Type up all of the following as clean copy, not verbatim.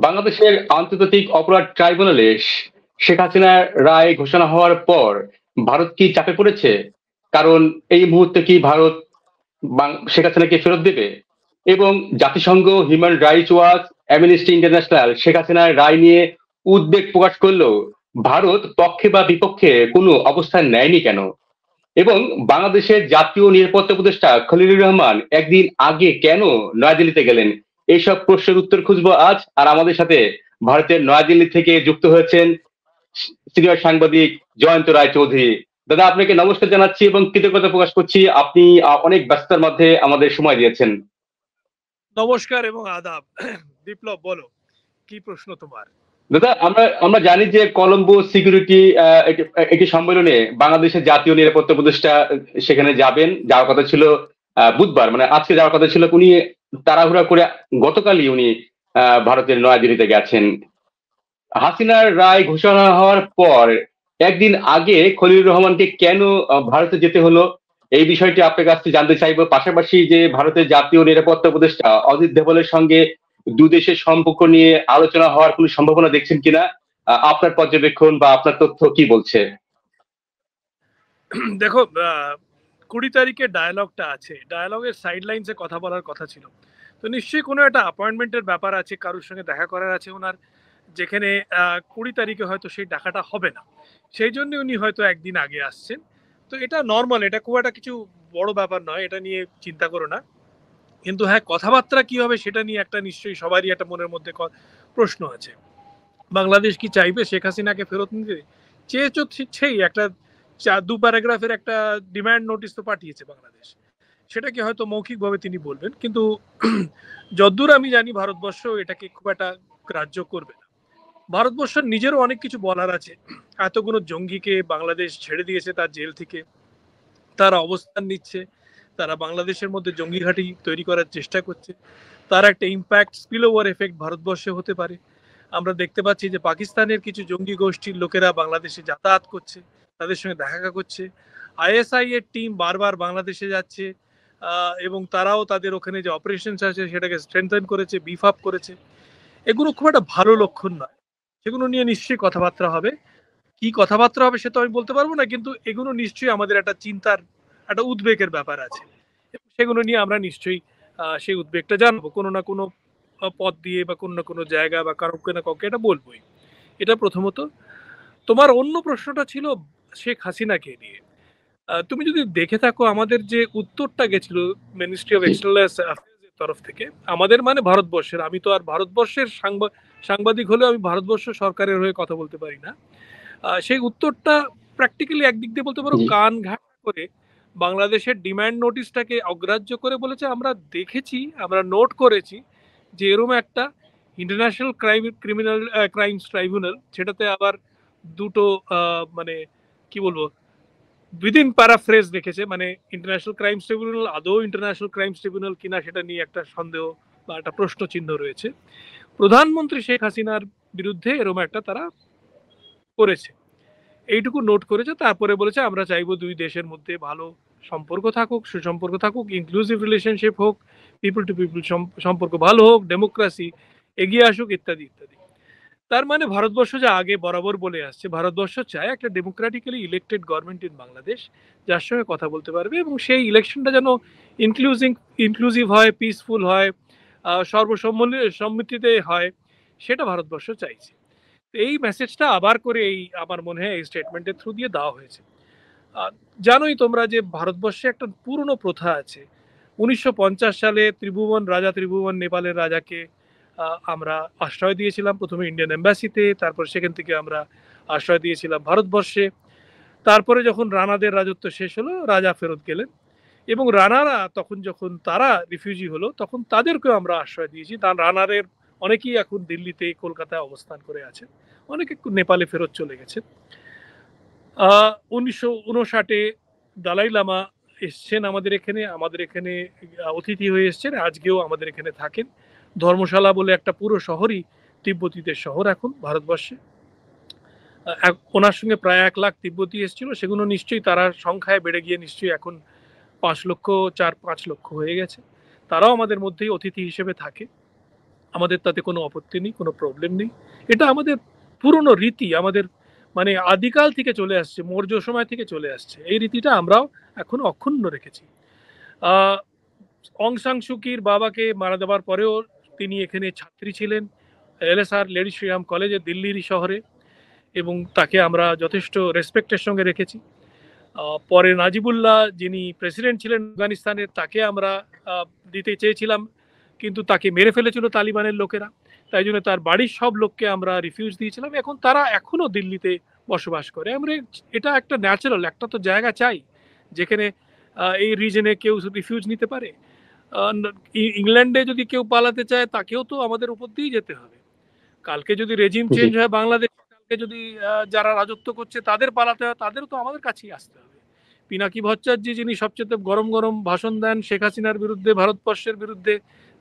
বাংলাদেশের আন্তর্জাতিক অপরাধ ট্রাইব্যুনালে শেখ হাসিনার রায় ঘোষণা হওয়ার পর ভারত কি চাপে পড়েছে? কারণ এই মুহূর্তে কি ভারত শেখ হাসিনাকে ফেরত দেবে? এবং জাতিসংঘ, human rights watch, amnesty international Sheikh হাসিনার রায় নিয়ে উদ্বেগ প্রকাশ করলেও ভারত পক্ষে বা বিপক্ষে কোনো অবস্থান নেয়নি কেন? এবং বাংলাদেশের জাতীয় নিরাপত্তা উপদেষ্টা খলিলুর রহমান একদিন আগে কেন নয়াদিল্লিতে গেলেন? এইসব প্রশ্নের উত্তর খুঁজবো আজ। আর আমাদের সাথে ভারতের নয়াদিল্লি থেকে যুক্ত হয়েছেন সিনিয়র সাংবাদিক জয়ন্ত রায় চৌধুরী। দাদা, আপনাকে নমস্কার জানাচ্ছি এবং কৃতজ্ঞতা প্রকাশ করছি, আপনি অনেক ব্যস্ততার মধ্যে আমাদের সময় দিয়েছেন। নমস্কার এবং আদাব। বিপ্লব, বলো কি প্রশ্ন তোমার? দাদা, আমরা জানি যে কলম্বো সিকিউরিটি একটি সম্মেলনে বাংলাদেশের জাতীয় নিরাপত্তা উপদেষ্টা সেখানে যাবেন, যাওয়ার কথা ছিল বুধবার, মানে আজকে যাওয়ার কথা ছিল। উনি তাড়াহুড়া করে গতকালই উনি ভারতের নয়াদিল্লিতে গেছেন। হাসিনার রায় ঘোষণা হওয়ার পর একদিন আগে খলিলুর রহমানকে কেন ভারতে যেতে হলো, এই বিষয়টি আপনার কাছ থেকে জানতে চাইবো। পাশাপাশি যে ভারতের জাতীয় নিরাপত্তা উপদেষ্টা অজিত দোভালের সঙ্গে দুদেশের সম্পর্ক নিয়ে আলোচনা হওয়ার কোনো সম্ভাবনা দেখছেন কিনা, আপনার পর্যবেক্ষণ বা আপনার তথ্য কি বলছে? দেখো, 20 তারিখে ডায়ালগটা আছে, ডায়ালগের সাইডলাইনসে কথা বলার কথা ছিল। তো নিশ্চয়ই কোনো একটা অ্যাপয়েন্টমেন্টের ব্যাপার আছে, কারোর সঙ্গে দেখা করার আছে ওনার, যেখানে 20 তারিখে হয়তো সেই দেখাটা হবে না, সেই জন্য উনি হয়তো একদিন আগে আসছেন। তো এটা নর্মাল, এটা খুব একটা কিছু বড় ব্যাপার নয়, এটা নিয়ে চিন্তা করো না। কিন্তু হ্যাঁ, কথাবার্তা কি হবে সেটা নিয়ে একটা নিশ্চয়ই সবারই একটা মনের মধ্যে প্রশ্ন আছে। বাংলাদেশ কি চাইবে শেখ হাসিনাকে ফেরত নিতে? চেয়েছেই, একটা 2 প্যারাগ্রাফের একটা ডিমান্ড নোটিশ তো পাঠিয়েছে বাংলাদেশ, সেটাকে হয়তো মৌখিকভাবে তিনি বলবেন, কিন্তু যদ্দূর আমি জানি ভারতবর্ষ এটাকে খুব একটা গ্রাহ্য করবে না। ভারতবর্ষের নিজেরও অনেক কিছু বলার আছে। এতগুলো জঙ্গিকে বাংলাদেশ ছেড়ে দিয়েছে তার জেল থেকে, তারা অবস্থান নিচ্ছে, তারা বাংলাদেশের মধ্যে জঙ্গি ঘাঁটি তৈরি করার চেষ্টা করছে, তার একটা ইম্প্যাক্ট, স্পিল ওভার এফেক্ট ভারতবর্ষে হতে পারে। আমরা দেখতে পাচ্ছি যে পাকিস্তানের কিছু জঙ্গি গোষ্ঠীর লোকেরা বাংলাদেশে যাতায়াত করছে, তাদের সঙ্গে দেখা করছে। আইএসআই এর টিম বারবার বাংলাদেশে যাচ্ছে, এবং তারাও তাদের ওখানে যে অপারেশন আছে সেটাকে স্ট্রেংথেন করেছে, বিফ আপ করেছে। এগুলো খুব একটা ভালো লক্ষণ নয়। সেগুলো নিয়ে নিশ্চয়ই কথাবার্তা হবে। কি কথাবার্তা হবে সে তো আমি বলতে পারবো না, কিন্তু এগুলো নিশ্চয়ই আমাদের একটা চিন্তার, একটা উদ্বেগের ব্যাপার আছে। সেগুলো নিয়ে আমরা নিশ্চয়ই সেই উদ্বেগটা জানবো কোনো না কোনো পথ দিয়ে, বা কোনো না কোনো জায়গা, বা কাউকে না কাউকে এটা বলবোই। এটা প্রথমত। তোমার অন্য প্রশ্নটা ছিল শেখ হাসিনাকে নিয়ে। তুমি যদি দেখে থাকো, আমাদের যে উত্তরটা গেছিল মিনিস্ট্রি অফ এক্সটার্নাল অ্যাফেয়ার্স এর তরফ থেকে, আমাদের মানে ভারতবর্ষের, আমি তো আর ভারতবর্ষের সাংবাদিক হলেও আমি ভারতবর্ষ সরকারের হয়ে কথা বলতে পারি না। সেই উত্তরটা প্র্যাকটিক্যালি একদিক দিয়ে বলতে পারো কান ঘাট করে বাংলাদেশের ডিমান্ড নোটিশটাকে অগ্রাহ্য করে বলেছে, আমরা দেখেছি, আমরা নোট করেছি যে এরকম একটা ইন্টারন্যাশনাল ক্রাইমস ট্রাইব্যুনাল, সেটাতে আবার দুটো মানে কি বলবো, উইদিন প্যারাফ্রেজ রেখেছে, মানে ইন্টারন্যাশনাল ক্রাইমস ট্রিবিউনাল আদৌ ইন্টারন্যাশনাল ক্রাইমস ট্রিবিউনাল কিনা সেটা নিয়ে একটা সন্দেহ বা একটা প্রশ্ন চিহ্ন রয়েছে। প্রধানমন্ত্রী শেখ হাসিনার বিরুদ্ধে এরকম একটা তারা করেছে, এইটুকু নোট করেছে। তারপরে বলেছে আমরা চাইবো দুই দেশের মধ্যে ভালো সম্পর্ক থাকুক, সুসম্পর্ক থাকুক, ইনক্লুসিভ রিলেশনশিপ হোক, পিপল টু পিপল সম্পর্ক ভালো হোক, ডেমোক্রেসি এগিয়ে আসুক, ইত্যাদি ইত্যাদি। তার মানে ভারতবর্ষ যা আগে বরাবর বলে আসছে, ভারতবর্ষ চায় একটা democratically elected government in Bangladesh, যার সঙ্গে কথা বলতে পারবে, এবং সেই ইলেকশনটা যেন ইনক্লুসিভ হয়, পিসফুল হয়, সর্বসম্মতিতে হয়, সেটা ভারতবর্ষ চাইছে। এই মেসেজটা আবার করে এই আমার মনে হয় এই স্টেটমেন্টের থ্রু দিয়ে দেওয়া হয়েছে। জানোই তোমরা যে ভারতবর্ষে একটা পুরনো প্রথা আছে। 1950 সালে রাজা ত্রিভুবন নেপালের রাজাকে আমরা আশ্রয় দিয়েছিলাম, প্রথমে ইন্ডিয়ান এম্বাসিতে, তারপর সেখান থেকে আমরা আশ্রয় দিয়েছিলাম ভারতবর্ষে। তারপরে যখন রানাদের রাজত্ব শেষ হলো, রাজা ফেরত গেলেন, এবং রানারা তখন যখন তারা রিফিউজি হলো, তখন তাদেরকেও আমরা আশ্রয় দিয়েছি। তার রানারের অনেকেই এখন দিল্লিতে, কলকাতায় অবস্থান করে আছে, অনেকে নেপালে ফেরত চলে গেছে। 1959-এ দালাই লামা এসছেন আমাদের এখানে অতিথি হয়ে এসছেন, আজকেও আমাদের এখানে থাকেন। ধর্মশালা বলে একটা পুরো শহরই তিব্বতীদের শহর এখন ভারতবর্ষে। ওনার সঙ্গে প্রায় 1 লাখ তিব্বতী এসেছিল, সেগুলো নিশ্চয়ই তারা সংখ্যায় বেড়ে গিয়ে নিশ্চয়ই এখন 5 লক্ষ, 4-5 লক্ষ হয়ে গেছে। তারাও আমাদের মধ্যেই অতিথি হিসেবে থাকে। আমাদের তাতে কোনো আপত্তি নেই, কোনো প্রবলেম নেই। এটা আমাদের পুরনো রীতি, আমাদের মানে আদিকাল থেকে চলে আসছে, মৌর্য সময় থেকে চলে আসছে। এই রীতিটা আমরাও এখনো অক্ষুণ্ণ রেখেছি। আহ, অং সান সুকির বাবাকে মারা দেওয়ার পরেও তিনি এখানে ছাত্রী ছিলেন এলএসআর লেডি শ্রীরাম কলেজে দিল্লির শহরে, এবং তাকে আমরা যথেষ্ট রেসপেক্টের সঙ্গে রেখেছি। পরে নাজিবুল্লাহ যিনি প্রেসিডেন্ট ছিলেন আফগানিস্তানের, তাকে আমরা দিতে চেয়েছিলাম, কিন্তু তাকে মেরে ফেলেছিল তালিবানের লোকেরা। তাই জন্য তার বাড়ির সব লোককে আমরা রিফিউজ দিয়েছিলাম। এখন তারা এখনো দিল্লিতে বসবাস করে। আমরা এটা একটা ন্যাচারাল, একটা তো জায়গা চাই যেখানে এই রিজনে কেউ রিফিউজ নিতে পারে। ইংল্যান্ডে যদি কেউ পালাতে চায় তাকেও তো আমাদের উপর দিয়ে যেতে হবে। কালকে যদি রেজিম জি। চেঞ্জ হয় বাংলাদেশ, কালকে যদি যারা রাজত্ব করছে তাদের পালাতে হয়, তাদেরও তো আমাদের কাছেই আসতে হবে। পিনাকি ভট্টাচার্য যিনি সবচেয়ে গরম গরম ভাষণ দেন শেখ হাসিনার বিরুদ্ধে, ভারতবর্ষের বিরুদ্ধে,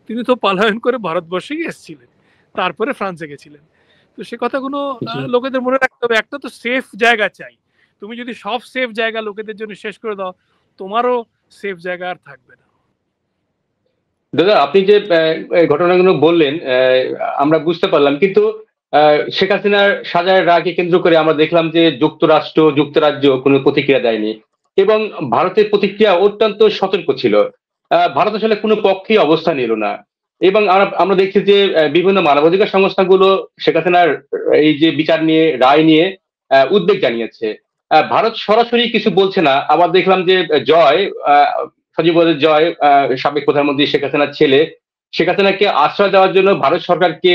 তিনি তো পলায়ন করে ভারতবর্ষেই এসেছিলেন, তারপরে ফ্রান্সে গেছিলেন। তো সে কথাগুলো জি। লোকেদের মনে রাখতে হবে। একটা তো সেফ জায়গা চাই। তুমি যদি সব সেফ জায়গা লোকেদের জন্য শেষ করে দাও, তোমারও সেফ জায়গা আর থাকবে না। দাদা, আপনি যে এই ঘটনাগুলো বললেন, আমরা বুঝতে পারলাম, কিন্তু শেখ হাসিনার সাজার রায়কে কেন্দ্র করে আমরা দেখলাম যে যুক্তরাষ্ট্র, যুক্তরাজ্য কোনো প্রতিক্রিয়া দেয়নি, এবং ভারতের প্রতিক্রিয়া অত্যন্ত সতর্ক ছিল। ভারত আসলে কোনো পক্ষেই অবস্থান নিল না, এবং আমরা দেখছি যে বিভিন্ন মানবাধিকার সংস্থাগুলো শেখ হাসিনার এই যে বিচার নিয়ে, রায় নিয়ে উদ্বেগ জানিয়েছে। ভারত সরাসরি কিছু বলছে না। আবার দেখলাম যে জয়, সজীব ওয়াজেদ জয়, সাবেক প্রধানমন্ত্রী শেখ হাসিনার ছেলে, শেখ হাসিনাকে আশ্রয় দেওয়ার জন্য ভারত সরকারকে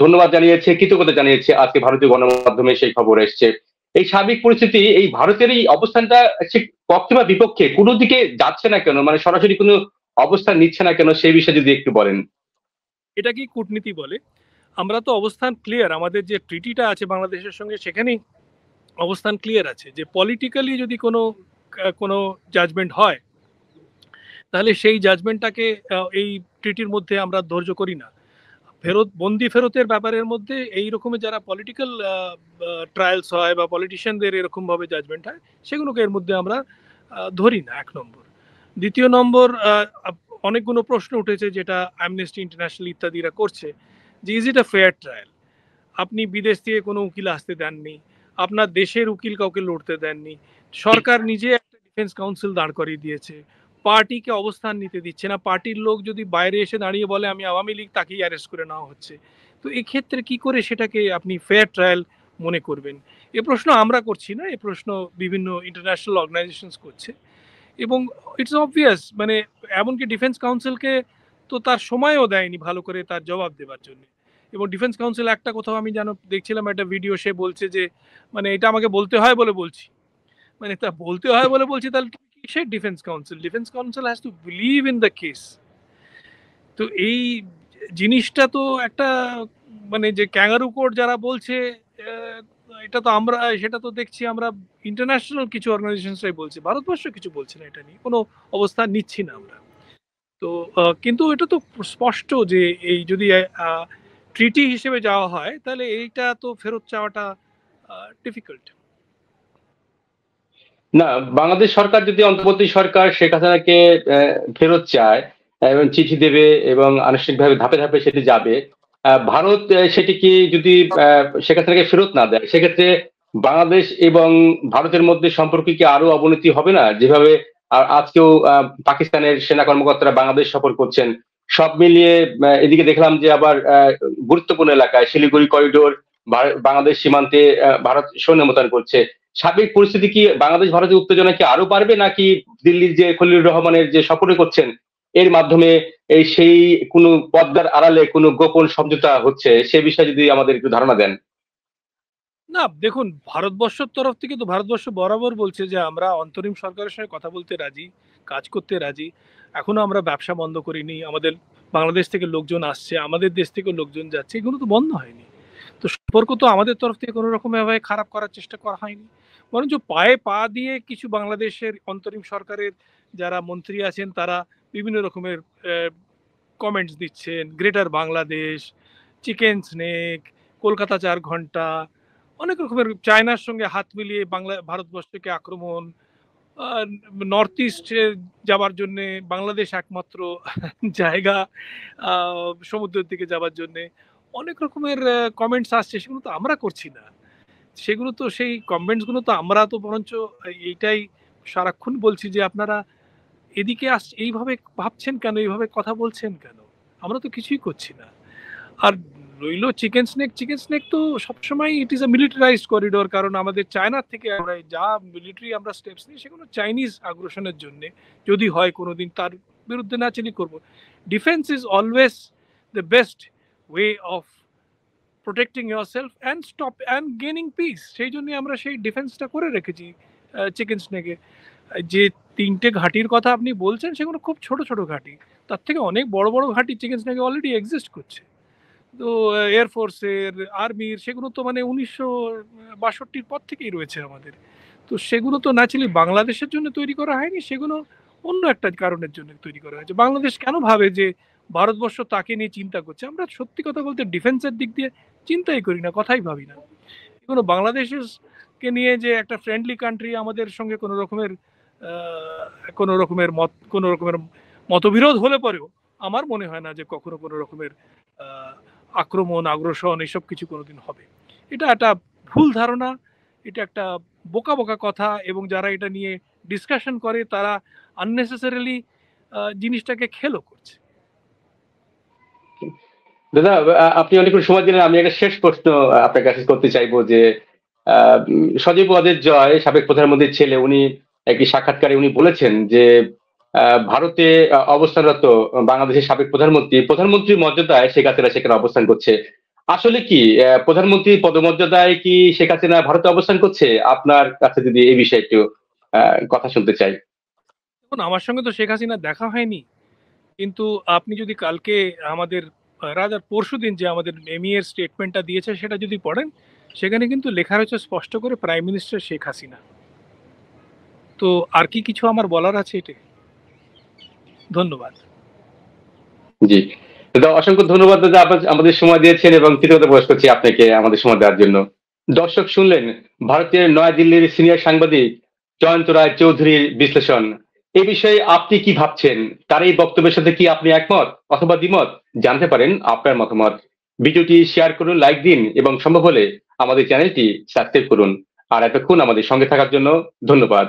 ধন্যবাদ জানিয়েছে, কৃতজ্ঞতা জানিয়েছে। আজকে ভারতীয় গণমাধ্যমে সেই খবর এসছে। এই সার্বিক পরিস্থিতি, এই ভারতের এই অবস্থানটা ঠিক পক্ষে বা বিপক্ষে, কোনো দিকে যাচ্ছে না কেন, মানে সরাসরি কোনো অবস্থান নিচ্ছে না কেন, সেই বিষয়ে যদি একটু বলেন। এটা কি কূটনীতি বলে? আমরা তো অবস্থান ক্লিয়ার, আমাদের যে ট্রিটিটা আছে বাংলাদেশের সঙ্গে সেখানেই অবস্থান ক্লিয়ার আছে যে পলিটিক্যালি যদি কোনো কোনো জাজমেন্ট হয়, তাহলে সেই জাজমেন্টটাকে এই ট্রিটির মধ্যে আমরা ধৈর্য করি না। বন্দি ফেরতের ব্যাপারের মধ্যে এই রকমের যারা পলিটিক্যাল ট্রায়ালস হয় বা পলিটিশিয়ানদের এরকম ভাবে জাজমেন্ট হয়, সেগুলোকে এর মধ্যে আমরা ধরি না, এক নম্বর। দ্বিতীয় নম্বর, অনেকগুলো প্রশ্ন উঠেছে যেটা অ্যামনেস্টি ইন্টারন্যাশনাল ইত্যাদিরা করছে, যে is it a fair trial? আপনি বিদেশ থেকে কোনো উকিল আসতে দেননি, আপনার দেশের উকিল কাউকে লড়তে দেননি, সরকার নিজে একটা ডিফেন্স কাউন্সিল দাঁড় করিয়ে দিয়েছে, পার্টিকে অবস্থান নিতে দিচ্ছে না, পার্টির লোক যদি বাইরে এসে দাঁড়িয়ে বলে আমি আওয়ামী লীগ, তাকেই অ্যারেস্ট করে নেওয়া হচ্ছে। তো এক্ষেত্রে কি করে সেটাকে আপনি ফেয়ার ট্রায়াল মনে করবেন? এ প্রশ্ন আমরা করছি না, এ প্রশ্ন বিভিন্ন ইন্টারন্যাশনাল অর্গানাইজেশনস করছে। এবং ইটস অবভিয়াস, মানে এমনকি ডিফেন্স কাউন্সিলকে তো তার সময়ও দেয়নি ভালো করে তার জবাব দেওয়ার জন্য। এবং ডিফেন্স কাউন্সিল একটা কোথাও আমি যেন দেখছিলাম একটা ভিডিও, সে বলছে যে মানে এটা আমাকে বলতে হয় বলে বলছি। মানে তা বলতে হয় বলে বলছি, তাহলে কিসের defence council? Defence council has to believe in the case. তো এই জিনিসটা তো একটা, মানে যে ক্যাঙ্গারু কোর্ট যারা বলছে, আহ, এটা তো আমরা, সেটা তো দেখছি আমরা ইন্টারন্যাশনাল কিছু অর্গানাইজেশনসরাই বলছে, ভারতবর্ষ কিছু বলছে না, এটা নিয়ে কোনো অবস্থান নিচ্ছি না আমরা। তো কিন্তু এটা তো স্পষ্ট যে এই যদি ট্রিটি হিসেবে যাওয়া হয়, তাহলে এইটা তো ফেরত চাওয়াটা ডিফিকাল্ট। না, বাংলাদেশ সরকার যদি, অন্তর্বর্তী সরকার শেখ হাসিনাকে ফেরত চায় এবং চিঠি দেবে এবং আনুষ্ঠানিকভাবে ধাপে ধাপে সেটি যাবে, ভারত সেটিকে যদি শেখ হাসিনাকে ফেরত না দেয়, সেক্ষেত্রে বাংলাদেশ এবং ভারতের মধ্যে সম্পর্ক কি আরো অবনতি হবে না? যেভাবে আজকেও পাকিস্তানের সেনা কর্মকর্তারা বাংলাদেশ সফর করছেন, সব মিলিয়ে এদিকে দেখলাম যে আবার গুরুত্বপূর্ণ এলাকায় শিলিগুড়ি করিডোর, বাংলাদেশ সীমান্তে ভারত সৈন্য মোতায়েন করছে। সার্বিক পরিস্থিতি কি, বাংলাদেশ ভারতের উত্তেজনা কি আরো বাড়বে, নাকি দিল্লির যে খলিলুর রহমানের যে সফরে করছেন এর মাধ্যমে এই সেই কোনো পর্দার আড়ালে কোনো গোপন সমঝোতা হচ্ছে, সে বিষয়ে যদি আমাদের একটু ধারণা দেন। না দেখুন, ভারতবর্ষের তরফ থেকে তো ভারতবর্ষ বরাবর বলছে যে আমরা অন্তরিম সরকারের সঙ্গে কথা বলতে রাজি, কাজ করতে রাজি। এখনো আমরা ব্যবসা বন্ধ করিনি, আমাদের বাংলাদেশ থেকে লোকজন আসছে, আমাদের দেশ থেকে লোকজন যাচ্ছে, এগুলো তো বন্ধ হয়নি। তো সম্পর্ক তো আমাদের তরফ থেকে কোনো রকম ভাবে খারাপ করার চেষ্টা করা হয়নি। বরঞ্চ পায়ে পা দিয়ে কিছু বাংলাদেশের অন্তরিম সরকারের যারা মন্ত্রী আছেন তারা বিভিন্ন রকমের কমেন্টস দিচ্ছেন, greater Bangladesh, chicken snake, Kolkata 4 ঘন্টা, অনেক রকমের চায়নার সঙ্গে হাত মিলিয়ে ভারতবর্ষকে আক্রমণ, নর্থ ইস্টে যাবার জন্য বাংলাদেশ একমাত্র জায়গা, সমুদ্রের দিকে যাবার জন্য অনেক রকমের কমেন্টস আসছে, সেগুলো তো আমরা করছি না। সেগুলো তো সেই কমেন্টস গুলো তো আমরা তো বরঞ্চ এইটাই সারাক্ষণ বলছি যে আপনারা এদিকে এইভাবে ভাবছেন কেন, এইভাবে কথা বলছেন কেন? আমরা তো কিছুই করছি না। আর রইল চিকেন স্নেক তো সবসময় ইট ইজ আ মিলিটারাইজড করিডোর, কারণ আমাদের চায়নার থেকে আমরা যা মিলিটারি আমরা স্টেপস নিই সেগুলো চাইনিজ আগ্রাসনের জন্য, যদি হয় কোনোদিন তার বিরুদ্ধে ন্যাচারালি করব। Defence is always the best way of protecting your self and stop and gaining piece. সেই জন্য আমরা সেই ডিফেন্সটা করে রেখেছি চিকেন স্নেকে। যে ৩টে ঘাঁটির কথা আপনি বলছেন সেগুলো খুব ছোট ছোট ঘাঁটি, তার থেকে অনেক বড় বড় ঘাঁটি চিকেন স্নেকে অলরেডি এক্সিস্ট করছে। তো এয়ারফোর্সের, আর্মির, সেগুলো তো মানে ১৯৬২-র পর থেকেই রয়েছে আমাদের। তো সেগুলো তো ন্যাচারালি বাংলাদেশের জন্য তৈরি করা হয়নি, সেগুলো অন্য একটা কারণের জন্য তৈরি করা হয়েছে। বাংলাদেশ কেন ভাবে যে ভারতবর্ষ তাকে নিয়ে চিন্তা করছে? আমরা সত্যি কথা বলতে ডিফেন্সের দিক দিয়ে চিন্তাই করি না, কথাই ভাবি না। এগুলো বাংলাদেশকে নিয়ে যে একটা ফ্রেন্ডলি কান্ট্রি, আমাদের সঙ্গে কোনো রকমের মতবিরোধ হলে পরেও আমার মনে হয় না যে কখনো কোনো রকমের আহ, আক্রমণ, আগ্রাসন এসব কিছু কোনোদিন হবে। এটা একটা ভুল ধারণা, এটা একটা বোকা বোকা কথা, এবং যারা এটা নিয়ে ডিসকাশন করে তারা আননেসেসারিলি জিনিসটাকে খেলো করছে। দাদা, আপনি অনেকক্ষণ সময় দিলেন। আমি একটা শেষ প্রশ্ন আপনার কাছে করতে চাইবো যে সজীব ওয়াজেদ জয়, সাবেক প্রধানমন্ত্রীর ছেলে, উনি একটি সাক্ষাৎকারে উনি বলেছেন যে ভারতে অবস্থানরত বাংলাদেশের সাবেক প্রধানমন্ত্রীর মর্যাদায় শেখ হাসিনা সেখানে অবস্থান করছে। আসলে কি প্রধানমন্ত্রী পদমর্যাদায় কি শেখ হাসিনা ভারতে অবস্থান করছে? আপনার কাছে যদি এই বিষয়ে একটু কথা শুনতে চাই। দেখুন, আমার সঙ্গে তো শেখ হাসিনা দেখা হয়নি, কিন্তু আপনি যদি কালকে আমাদের রাজার পরশুদিন যে আমাদের এর স্টেটমেন্টটা দিয়েছে সেটা যদি পড়েন, সেখানে কিন্তু লেখা রয়েছে স্পষ্ট করে প্রাইম মিনিস্টার শেখ হাসিনা। তো আর কি কিছু আমার বলার আছে এতে? ধন্যবাদ। জি দাদা, অসংখ্য ধন্যবাদ দাদা, আমাদের সময় দিয়েছেন এবং কৃতজ্ঞতা প্রকাশ করছি আপনাকে আমাদের সময় দেওয়ার জন্য। দর্শক শুনলেন ভারতের নয়াদিল্লির সিনিয়র সাংবাদিক জয়ন্ত রায় চৌধুরীর বিশ্লেষণ। এই বিষয়ে আপনি কি ভাবছেন? তার এই বক্তব্যের সাথে কি আপনি একমত অথবা দ্বিমত? জানতে পারেন আপনার মতামত। ভিডিওটি শেয়ার করুন, লাইক দিন এবং সম্ভব হলে আমাদের চ্যানেলটি সাবস্ক্রাইব করুন। আর এতক্ষণ আমাদের সঙ্গে থাকার জন্য ধন্যবাদ।